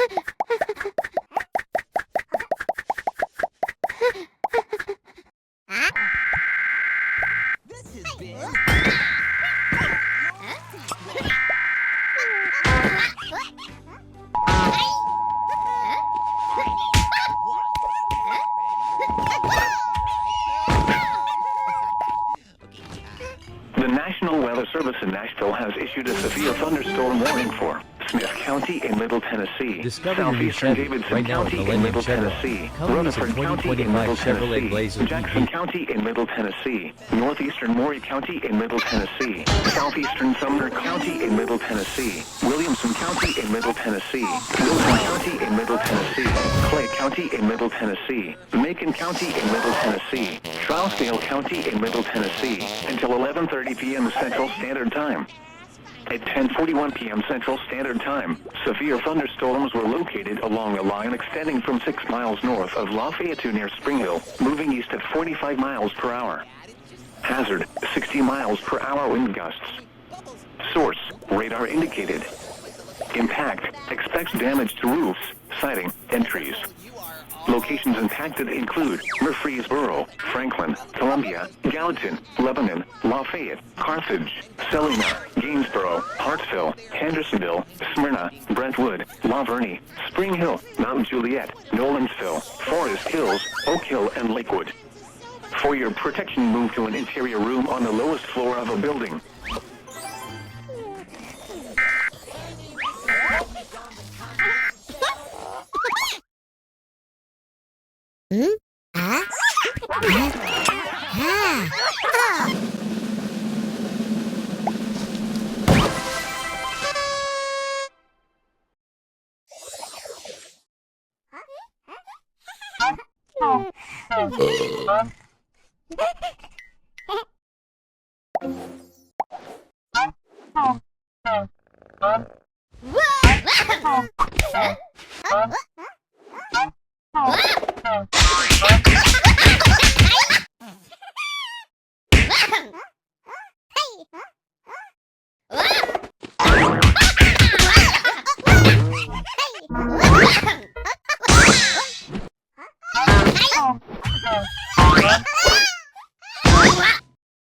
The National Weather Service in Nashville has issued a severe thunderstorm warning for Smith County in Middle Tennessee, Discover your new Southeastern Chevy Davidson right now at County in Millennium Middle Chevrolet. Tennessee, Come use a Rutherford County in Middle 2025 Chevrolet Tennessee, Blazer Jackson EV. County in Middle Tennessee, Northeastern Maury County in Middle Tennessee, Southeastern Sumner County in Middle Tennessee, Williamson County in Middle Tennessee, Wilson County in Middle Tennessee, Clay County in Middle Tennessee, Macon County in Middle Tennessee, Trousdale County in Middle Tennessee, until 11:30 p.m. Central Standard Time. At 10:41 p.m. Central Standard Time, severe thunderstorms were located along a line extending from 6 miles north of Lafayette to near Spring Hill, moving east at 45 miles per hour. Hazard, 60 miles per hour wind gusts. Source, radar indicated. Impact, expects damage to roofs, siding, and trees. Locations impacted include Murfreesboro, Franklin, Columbia, Gallatin, Lebanon, Lafayette, Carthage, Salina, Gainesboro, Hartsville, Hendersonville, Smyrna, Brentwood, La Vernie, Spring Hill, Mount Juliet, Nolensville, Forest Hills, Oak Hill, and Lakewood. For your protection, move to an interior room on the lowest floor of a building. Whoa!